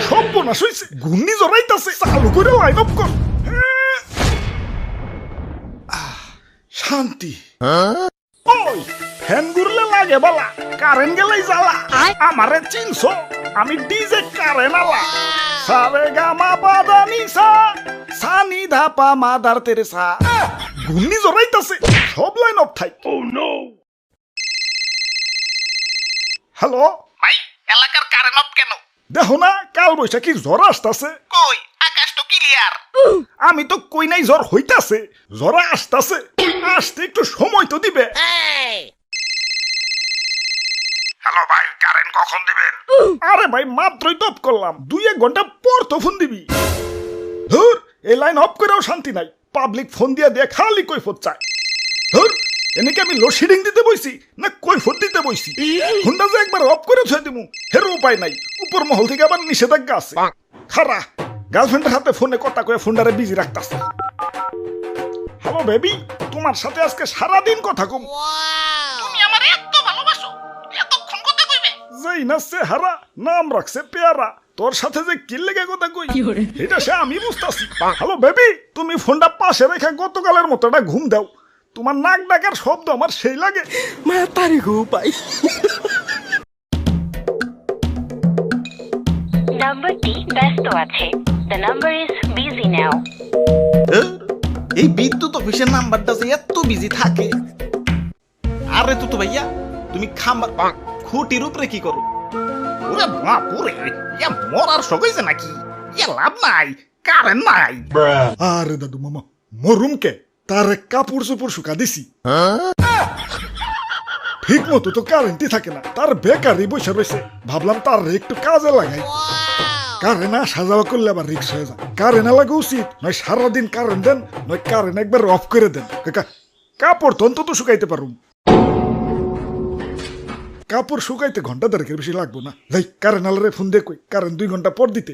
সব বোনাস হইছে, ঘূর্ণি জড়াইতাছে, চালু করে লাইন অফ কর। শান্তি। ওই ফ্যান ঘুরলে লাগে বালা, কারেন্ট গেলেই জ্বালা। আমারে চিনছো, আমি ডিজে কারেন্ট আলা। সারে গামা পাদা নিসা, সানি ধাপা মাদার তেরেসা। ঘূর্ণি জড়াইতাছে, সব লাইন অফ থাই। Oh no. হ্যালো ভাই, এলাকার কারেন্ট অফ কেন? দেখো না, কাল বৈশাখী জ্বর আসতাছে। কই, আকাশ তো ক্লিয়ার। আমি তো কই নাই জ্বর হইতাছে, জ্বর আসতাছে, আসতে একটু সময় তো দিবে। হ্যালো ভাই, কারেন্ট কখন দিবেন? আরে ভাই মাত্রই তো অফ করলাম, 2-1 ঘন্টা পর তো ফোন দিবি। ধুর, এই লাইন অফ করেও শান্তি নাই, পাবলিক ফোন দিয়া দিয়ে খালি কৈফত চায়। ধুর, এনেকে আমি লোডশেডিং দিতে বইছি না কৈফত দিতে বইছি? ফোনটা যে একবার অফ করে ছুঁয়ে দিমু হের উপায় নাই, উপর মহল থেকে আবার নিষেধাজ্ঞা আছে। খারা গার্লফ্রেন্ডের হাতে ফোনে কথা কয়ে ফোনটারে বিজি রাখতাছে। হ্যালো বেবি, তোমার সাথে আজকে সারাদিন কথা কম। তুমি আমার এত ভালোবাসো, এতক্ষণ কথা কইবে? যেই না চেহারা, নাম রাখছে পেয়ারা, তোর সাথে যে কি লেগে কথা কই এটা সে আমি বুঝতাছি। হ্যালো বেবি, তুমি ফোনটা পাশে রেখে গতকালের মতো একটা ঘুম দাও। তোমার নাক ডাকার শব্দ আমার সেই লাগে। মাতারি গো পাই। নাম্বারটি ব্যস্ত আছে। The number is busy now. এই বিদ্যুৎ অফিসের নাম্বারটা যে এত বিজি থাকে। আরে তো ভাইয়া, তুমি খাম্বার খুঁটির উপরে কি করো? ওরে বাপুরে, ইয়া মরার শখ হইছে নাকি? ইয়া লাভ নাই, কারেন্ট নাই। আরে দাদু মামা, মরুম কে? তার কাপড় চোপড় শুকা দিছি, ঠিক মতো তো কারেন্টই থাকে না, তার বেকারই বসে রয়েছে। ভাবলাম তার একটু কাজে লাগাই। কারেন্ট সাজাওয়া করলে আবার রিক্স হয়ে যায়। কারেন্ট লাগা উচিত, নয় সারাদিন কারেন্ট দেন, নয় কারেন্ট একবার অফ করে দেন। কাপড় তো অন্তত শুকাইতে পারুম। কাপড় শুকাইতে ঘন্টা দেড়েকের বেশি লাগবো না। যাই কারেন্ট আলারে ফোন দিয়ে কই কারেন্ট 2 ঘন্টা পর দিতে।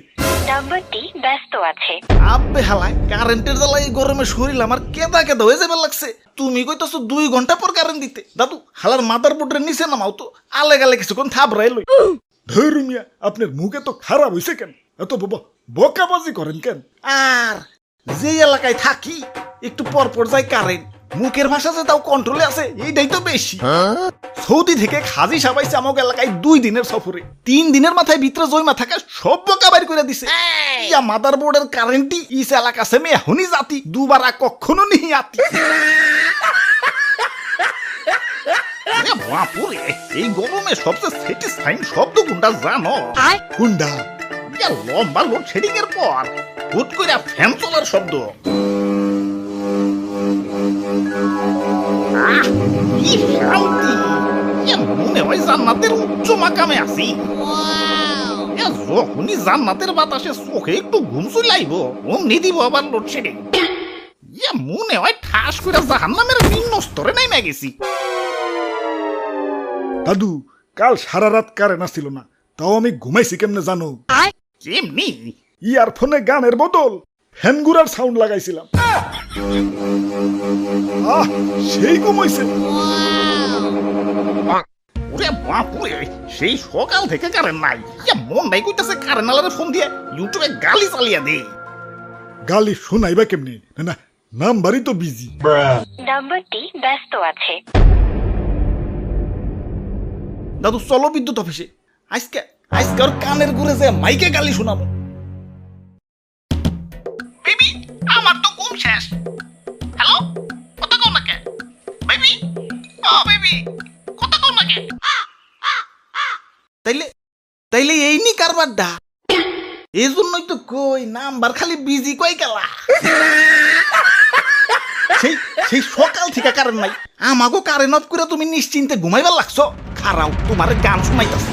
নাম্বারটি ব্যস্ত আছে। আব্বে হালাই, কারেন্টের জ্বালায় এই গরমে শরীর আমার কেদা কেদা হয়ে যাবে লাগছে। তুমি কইতাছো 2 ঘন্টা পর কারেন্ট দিতে? দাদু, হালার মাদার বোর্ডের নিচে নামাও তো, আলে গালে কিছুক্ষণ থাবড়াই লই। ধরু মিয়া, আপনার মুখে তো খারাপ হইছে কেন? এত বকাবাজি করেন কেন? আর যে এলাকায় থাকি একটু পর পর যায় কারেন্ট, মুখের ভাষা যে তাও কন্ট্রোলে আছে, এইটাই তো বেশি। সৌদি থেকে খাজি সাবাইছে আমাক এলাকায় 2 দিনের সফরে। 3 দিনের মাথায় ভিতরে জয়মা থাকা সব বকা বাইর করে দিছে। ইয়া মাদার বোর্ডের কারেন্টই ইস এলাকা সে মে এখনই জাতি, দুবার কখনো নিহি আতি। বাপুরে, এই গরমে সবচেয়ে স্যাটিসফাইং শব্দ কোনটা জানো? কুন্ডা ইয়া লম্বা লোডশেডিং এর পর হুট করে ফ্যান চলার শব্দ। কি শান্তি! মনে হয় জান্নাতের উচ্চ মাকামে আছি। যখনই জান্নাতের বাতাসে চোখে একটু ঘুম চলাইব, অমনি দিব আবার লোডশেডিং। মনে হয় ঠাস করে জাহান্নামের নিম্ন স্তরে নেমে গেছি। দাদু, কাল সারা রাত কারেন্ট আসছিল না, তাও আমি ঘুমাইছি কেমনে জানো? কেমনি? ইয়ারফোনে গানের বদল ফ্যান ঘুরার সাউন্ড লাগাইছিলাম। সেই ঘুমাইছে। ওরে বাপুরে, সেই সকাল থেকে কারেন্ট নাই। মন নাই কইতাছে কারেন্ট আলারে ফোন দিয়ে ইউটিউবে গালি চালিয়ে দে। গালি শোনাইবা কেমনে? না নাম্বারই তো বিজি। নাম্বারটি ব্যস্ত আছে। দাদু চলো বিদ্যুৎ অফিসে, আজকে ওর কানের ঘুরে যে মাইকে গালি শোনাবো। বেবি, আমার তো ঘুম শেষ। হ্যালো, কথা কও না কে? বেবি, ও বেবি, কথা কও না কে? তাইলে এই নি কারবারটা। এই জন্যই তো কই নাম্বার খালি বিজি কই গেলা। সেই সকাল থেকে কারেন্ট নাই, আমাগো কারেন্ট অফ করে তুমি নিশ্চিন্তে ঘুমাইবার লাগছো। খারাও, তোমার গান শুনাইতাছি।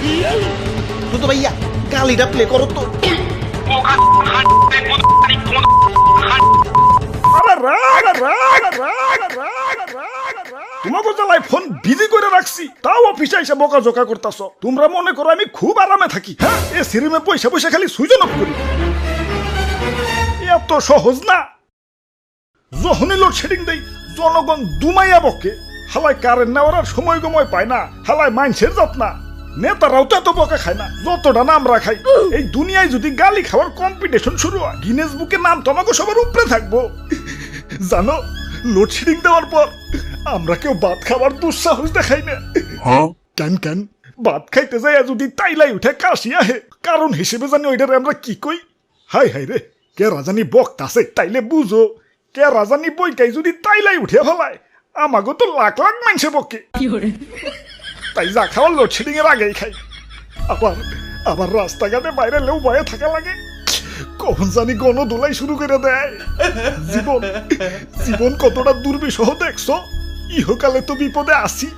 তো ভাইয়া গালিটা প্লে করো তো। তোমাকে জ্বালায় ফোন বিজি করে রাখছি, তাও অফিসে এসে বকাঝকা করতেছ। তোমরা মনে করো আমি খুব আরামে থাকি? হ্যাঁ, এ সিরিমে পয়সা পয়সা খালি সুইচ অফ করি। এত সহজ না। যখনই লোডশেডিং দেই জনগণ দুমাইয়া বকে। হালায় কারেন্ট নেওয়ার সময় গময় পায় না, হালায় মাইন্সের যত্না। নেতারাও তো এত বকা খায় না যতটা না আমরা খাই। এই দুনিয়ায় যদি গালি খাওয়ার কম্পিটিশন শুরু হয় গিনেস বুকে নাম তো আমাকে সবার উপরে থাকবো। জানো, লোডশেডিং দেওয়ার পর আমরা কেউ ভাত খাওয়ার দুঃসাহস দেখাই না। কেন কেন ভাত খাইতে যাই যদি তাইলাই উঠে কাশি আহে, কারণ হিসেবে জানি ওইটারে আমরা কি কই? হাই হাই রে, কে রাজানি বকতাছে তাইলে বুঝো, কে রাজানি বইকাই যদি তাইলাই উঠে ফেলায় আমাকে তো লাখ লাখ মানছে বকে। তাই যা খাওয়ার লোডশেডিং এর আগেই খাই। আবার আবার রাস্তাঘাটে বাইরে লেও ভয়ে থাকা লাগে, কখন জানি গণদোলাই শুরু করে দেয়। জীবন জীবন কতটা দুর্বিষহ দেখছো। ইহকালে তো বিপদে আসি,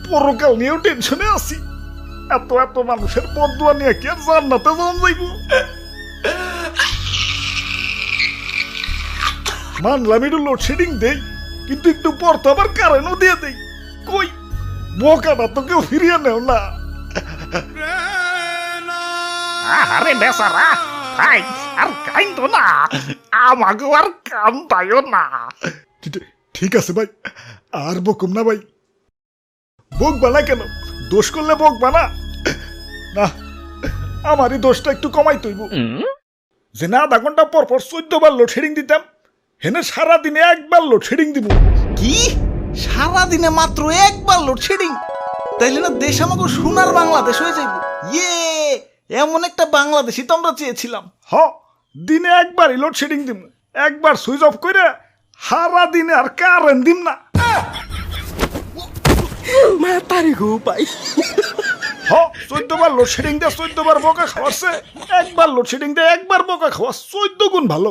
পরকাল নিয়েও টেনশনে আসি। এত এত মানুষের বদুয়া নিয়ে কি আর জান্নাতে যাওয়া যাইব? মানলাম একটু লোডশেডিং দেই, কিন্তু একটু পর তো আবার কারেন্টও দিয়ে দেই। কই বোকাটা তো কেউ ফিরিয়ে নেও না। আরে বেচারা ভাই, আর কাইন্দ না, আমাকে আর কান্দায়ও না। ঠিক আছে ভাই, আর বকুম না ভাই। বক বানা কেন? দোষ করলে বক বানা না, আমারই দোষটা একটু কমাই তৈব। যে না আধা ঘন্টা পর পর 14 বার লোডশেডিং দিতাম, হেনে সারাদিনে একবার লোডশেডিং দিব। কি সারাদিনে মাত্র একবার লোডশেডিং? তাইলে না দেশ আমাকে সোনার বাংলাদেশ হয়ে যাইব। ইয়ে, এমন একটা বাংলাদেশই তো আমরা চেয়েছিলাম। হ, দিনে একবারই লোডশেডিং দিব, একবার সুইচ অফ করে সারা দিনে আর কারেন্ট দিম না। হ, 14 বার লোডশেডিং দিয়ে 14 বার বোকা খাওয়াচ্ছে, একবার লোডশেডিং দিয়ে একবার বোকা খাওয়া 14 গুণ ভালো।